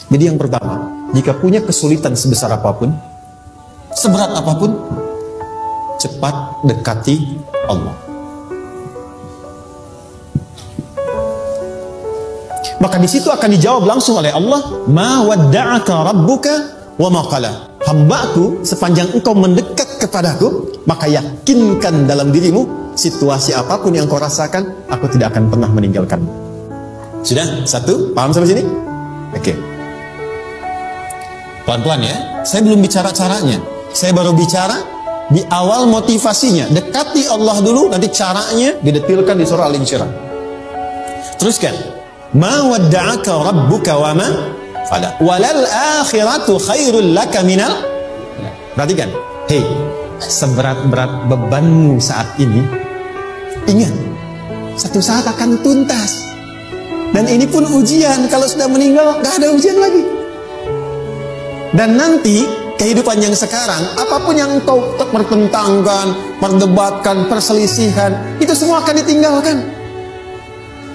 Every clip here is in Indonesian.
Jadi yang pertama, jika punya kesulitan sebesar apapun, seberat apapun, cepat dekati Allah. Maka di situ akan dijawab langsung oleh Allah, ma wadda'aka rabbuka wa ma qala. Hambaku, sepanjang engkau mendekat kepadaku, maka yakinkan dalam dirimu, situasi apapun yang kau rasakan, aku tidak akan pernah meninggalkanmu. Sudah? Satu? Paham sampai sini? Oke. Pelan-pelan ya. Saya belum bicara caranya. Saya baru bicara di awal motivasinya. Dekati Allah dulu, nanti caranya didetilkan di surah Al-Insyirah. Teruskan. Ma wadda'aka rabbuka wa ma qala. Walal akhiratu khairul laka minal. Perhatikan. Hei, seberat-berat bebanmu saat ini, ingat, satu saat akan tuntas. Dan ini pun ujian. Kalau sudah meninggal, gak ada ujian lagi. Dan nanti kehidupan yang sekarang, apapun yang kau pertentangkan, perdebatkan, perselisihan, itu semua akan ditinggalkan.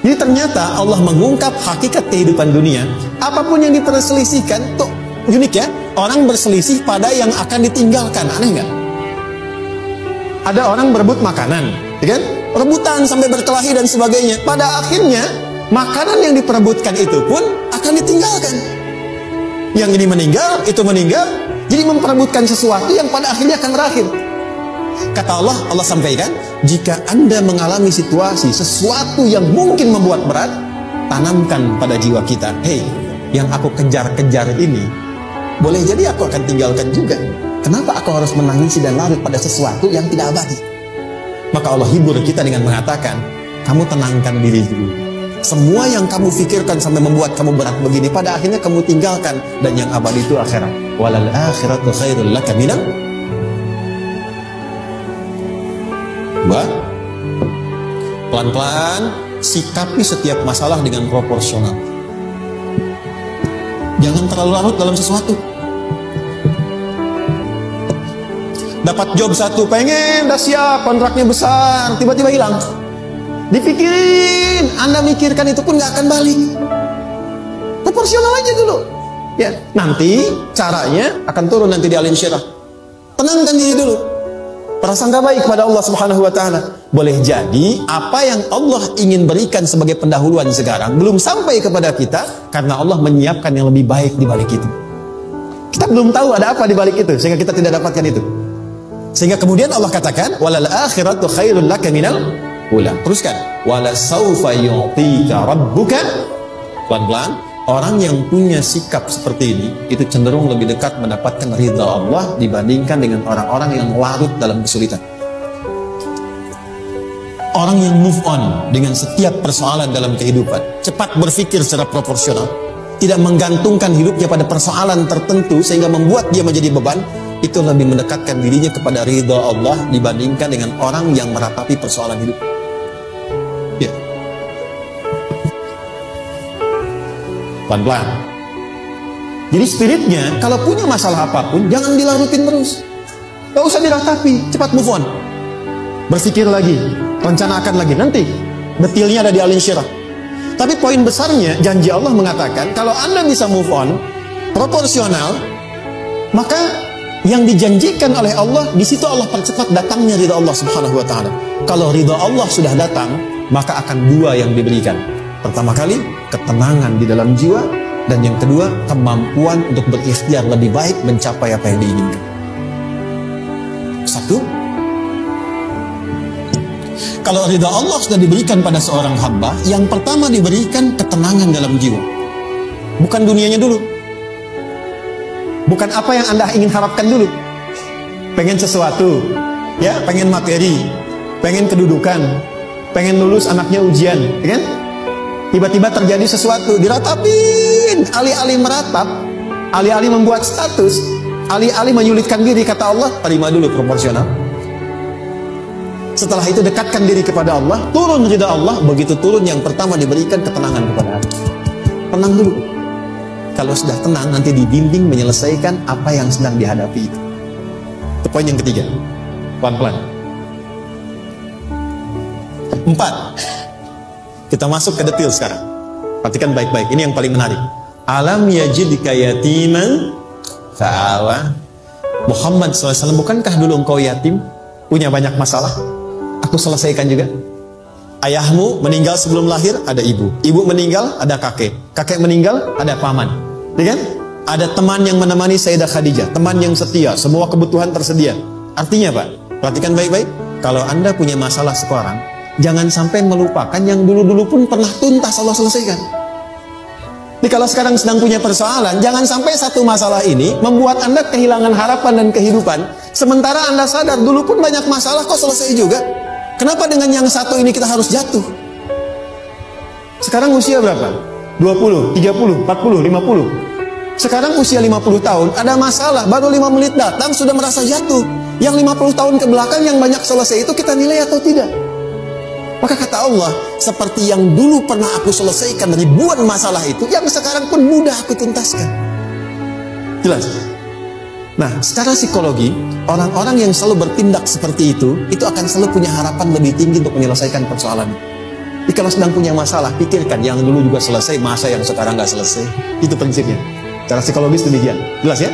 Jadi ternyata Allah mengungkap hakikat kehidupan dunia. Apapun yang diperselisihkan, tuh unik ya. Orang berselisih pada yang akan ditinggalkan. Aneh nggak? Ada orang berebut makanan, ya kan? Rebutan sampai berkelahi dan sebagainya. Pada akhirnya makanan yang diperebutkan itu pun akan ditinggalkan. Yang ini meninggal, itu meninggal. Jadi memperebutkan sesuatu yang pada akhirnya akan berakhir. Kata Allah, Allah sampaikan, jika Anda mengalami situasi, sesuatu yang mungkin membuat berat, tanamkan pada jiwa kita, hei, yang aku kejar-kejar ini, boleh jadi aku akan tinggalkan juga. Kenapa aku harus menangisi dan larut pada sesuatu yang tidak abadi? Maka Allah hibur kita dengan mengatakan, kamu tenangkan diri dulu. Semua yang kamu pikirkan sampai membuat kamu berat begini, pada akhirnya kamu tinggalkan. Dan yang abadi itu akhirat. Walal akhiratu khairul laka minal. Pelan-pelan sikapi setiap masalah dengan proporsional. Jangan terlalu larut dalam sesuatu. Dapat job satu, pengen, dah siap, kontraknya besar, tiba-tiba hilang. Dipikirin, Anda mikirkan itu pun gak akan balik. Proporsional aja dulu. Ya, nanti caranya akan turun nanti di Al-Insyirah. Tenangkan diri dulu. Prasangka baik kepada Allah Subhanahu wa taala. Boleh jadi apa yang Allah ingin berikan sebagai pendahuluan sekarang belum sampai kepada kita karena Allah menyiapkan yang lebih baik di balik itu. Kita belum tahu ada apa di balik itu sehingga kita tidak dapatkan itu. Sehingga kemudian Allah katakan walal akhiratu khairul laka minal ula. Teruskan. Wala saufa yu'tika rabbuka. Pelan-pelan. Orang yang punya sikap seperti ini itu cenderung lebih dekat mendapatkan ridha Allah dibandingkan dengan orang-orang yang larut dalam kesulitan. Orang yang move on dengan setiap persoalan dalam kehidupan, cepat berpikir secara proporsional, tidak menggantungkan hidupnya pada persoalan tertentu sehingga membuat dia menjadi beban, itu lebih mendekatkan dirinya kepada ridha Allah dibandingkan dengan orang yang meratapi persoalan hidup. Ya. Pelan-pelan. Jadi spiritnya, kalau punya masalah apapun, jangan dilarutin terus. Gak usah diratapi, cepat move on. Berpikir lagi, rencanakan lagi. Nanti, detailnya ada di Al-Insyirah. Tapi poin besarnya, janji Allah mengatakan, kalau Anda bisa move on, proporsional, maka yang dijanjikan oleh Allah, di situ Allah percepat datangnya ridha Allah Subhanahu wa taala. Kalau ridha Allah sudah datang, maka akan dua yang diberikan. Pertama kali, ketenangan di dalam jiwa. Dan yang kedua, kemampuan untuk berikhtiar lebih baik mencapai apa yang diinginkan. Satu, kalau ridha Allah sudah diberikan pada seorang hamba, yang pertama diberikan ketenangan dalam jiwa. Bukan dunianya dulu. Bukan apa yang Anda ingin harapkan dulu. Pengen sesuatu, ya, pengen materi, pengen kedudukan, pengen lulus anaknya ujian, ya kan? Tiba-tiba terjadi sesuatu, diratapin, alih-alih meratap, alih-alih membuat status, alih-alih menyulitkan diri, kata Allah, terima dulu proporsional. Setelah itu dekatkan diri kepada Allah, turun ridha Allah. Begitu turun, yang pertama diberikan ketenangan kepada hati. Tenang dulu. Kalau sudah tenang, nanti dibimbing menyelesaikan apa yang sedang dihadapi itu. Itu poin yang ketiga. Pelan-pelan. 4. Kita masuk ke detail sekarang. Perhatikan baik-baik. Ini yang paling menarik. Alam yajidka yatiman fa'awa. Muhammad SAW, bukankah dulu engkau yatim? Punya banyak masalah? Aku selesaikan juga. Ayahmu meninggal sebelum lahir, ada ibu. Ibu meninggal, ada kakek. Kakek meninggal, ada paman. Ya kan? Ada teman yang menemani Sayyidah Khadijah. Teman yang setia, semua kebutuhan tersedia. Artinya Pak, perhatikan baik-baik. Kalau Anda punya masalah sekarang, jangan sampai melupakan yang dulu-dulu pun pernah tuntas Allah selesaikan. Jadi kalau sekarang sedang punya persoalan, jangan sampai satu masalah ini membuat Anda kehilangan harapan dan kehidupan. Sementara Anda sadar dulu pun banyak masalah kok selesai juga. Kenapa dengan yang satu ini kita harus jatuh? Sekarang usia berapa? 20, 30, 40, 50. Sekarang usia 50 tahun, ada masalah, baru 5 menit datang sudah merasa jatuh. Yang 50 tahun ke belakang yang banyak selesai itu kita nilai atau tidak? Maka kata Allah, seperti yang dulu pernah aku selesaikan ribuan masalah itu, yang sekarang pun mudah aku tuntaskan. Jelas? Nah, secara psikologi, orang-orang yang selalu bertindak seperti itu akan selalu punya harapan lebih tinggi untuk menyelesaikan persoalan. Jadi kalau sedang punya masalah, pikirkan yang dulu juga selesai, masa yang sekarang nggak selesai. Itu prinsipnya. Secara psikologis demikian. Jelas ya?